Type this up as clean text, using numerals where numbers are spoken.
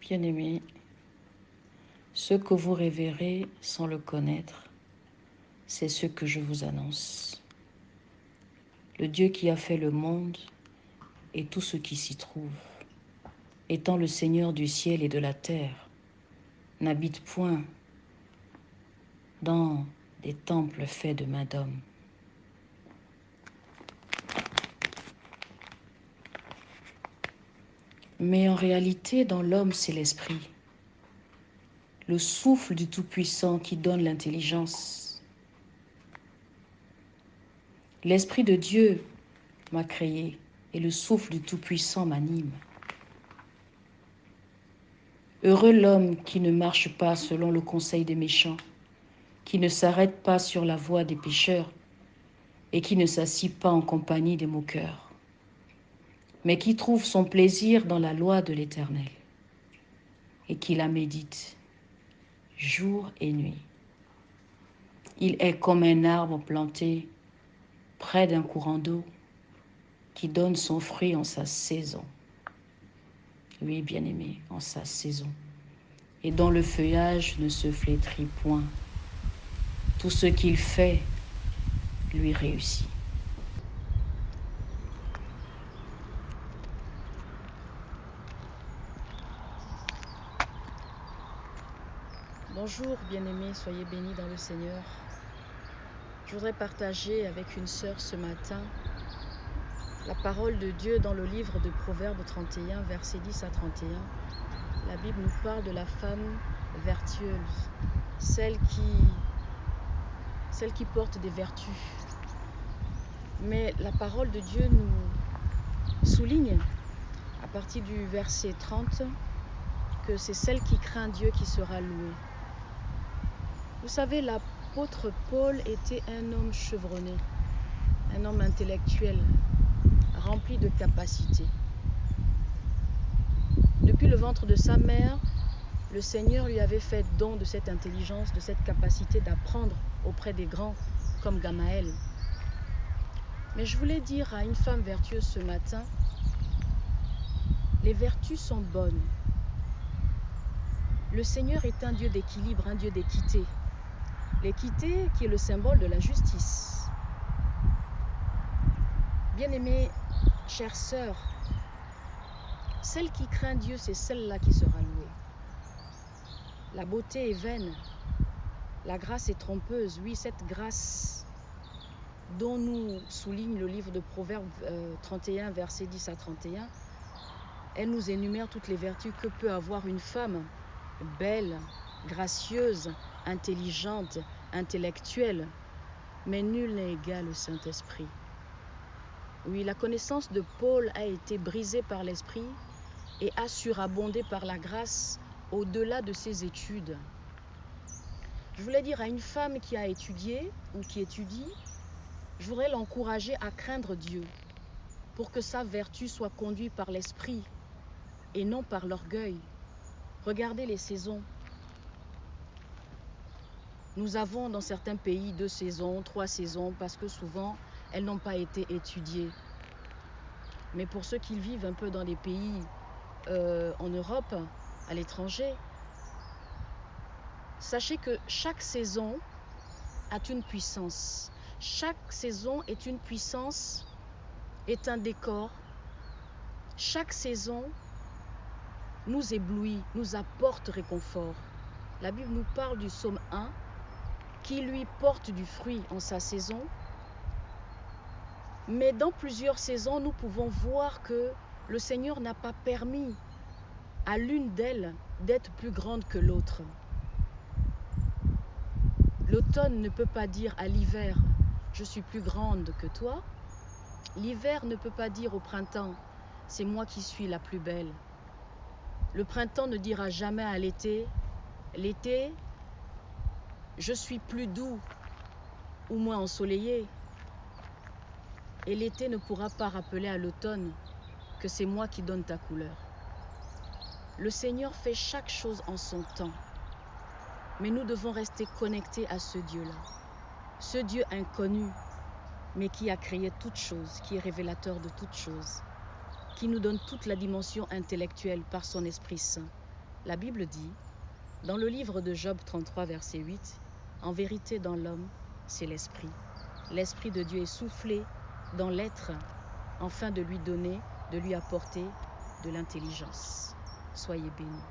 Bien-aimés, ce que vous révérez sans le connaître, c'est ce que je vous annonce. Le Dieu qui a fait le monde et tout ce qui s'y trouve, étant le Seigneur du ciel et de la terre, n'habite point dans des temples faits de main d'homme. Mais en réalité, dans l'homme, c'est l'esprit, le souffle du Tout-Puissant qui donne l'intelligence. L'Esprit de Dieu m'a créé et le souffle du Tout-Puissant m'anime. Heureux l'homme qui ne marche pas selon le conseil des méchants, qui ne s'arrête pas sur la voie des pécheurs et qui ne s'assied pas en compagnie des moqueurs, mais qui trouve son plaisir dans la loi de l'Éternel et qui la médite jour et nuit. Il est comme un arbre planté près d'un courant d'eau qui donne son fruit en sa saison. Oui, bien-aimé, en sa saison. Et dont le feuillage ne se flétrit point. Tout ce qu'il fait lui réussit. Bonjour bien-aimés, soyez bénis dans le Seigneur. Je voudrais partager avec une sœur ce matin la parole de Dieu dans le livre de Proverbes 31, versets 10 à 31. La Bible nous parle de la femme vertueuse, celle qui porte des vertus. Mais la parole de Dieu nous souligne à partir du verset 30 que c'est celle qui craint Dieu qui sera louée. Vous savez, l'apôtre Paul était un homme chevronné, un homme intellectuel, rempli de capacités. Depuis le ventre de sa mère, le Seigneur lui avait fait don de cette intelligence, de cette capacité d'apprendre auprès des grands comme Gamaël. Mais je voulais dire à une femme vertueuse ce matin, les vertus sont bonnes. Le Seigneur est un Dieu d'équilibre, un Dieu d'équité. L'équité qui est le symbole de la justice. Bien-aimée, chère sœur, celle qui craint Dieu, c'est celle-là qui sera louée. La beauté est vaine, la grâce est trompeuse. Oui, cette grâce dont nous souligne le livre de Proverbes 31, versets 10 à 31, elle nous énumère toutes les vertus que peut avoir une femme belle, gracieuse, intelligente, intellectuelle, mais nul n'est égal au Saint-Esprit. Oui, la connaissance de Paul a été brisée par l'Esprit et a surabondé par la grâce au-delà de ses études. Je voulais dire à une femme qui a étudié ou qui étudie, je voudrais l'encourager à craindre Dieu pour que sa vertu soit conduite par l'Esprit et non par l'orgueil. Regardez les saisons. Nous avons dans certains pays 2 saisons, 3 saisons, parce que souvent, elles n'ont pas été étudiées. Mais pour ceux qui vivent un peu dans les pays en Europe, à l'étranger, sachez que chaque saison a une puissance. Chaque saison est une puissance, est un décor. Chaque saison nous éblouit, nous apporte réconfort. La Bible nous parle du psaume 1 qui lui porte du fruit en sa saison. Mais dans plusieurs saisons, nous pouvons voir que le Seigneur n'a pas permis à l'une d'elles d'être plus grande que l'autre. L'automne ne peut pas dire à l'hiver « je suis plus grande que toi ». L'hiver ne peut pas dire au printemps « c'est moi qui suis la plus belle ». Le printemps ne dira jamais à l'été « l'été, je suis plus doux ou moins ensoleillé ». Et l'été ne pourra pas rappeler à l'automne que c'est moi qui donne ta couleur. Le Seigneur fait chaque chose en son temps. Mais nous devons rester connectés à ce Dieu-là. Ce Dieu inconnu, mais qui a créé toutes choses, qui est révélateur de toutes choses, qui nous donne toute la dimension intellectuelle par son Esprit Saint. La Bible dit, dans le livre de Job 33, verset 8, « En vérité, dans l'homme, c'est l'esprit. L'esprit de Dieu est soufflé dans l'être, afin de lui donner, de lui apporter de l'intelligence. » Soyez bénis.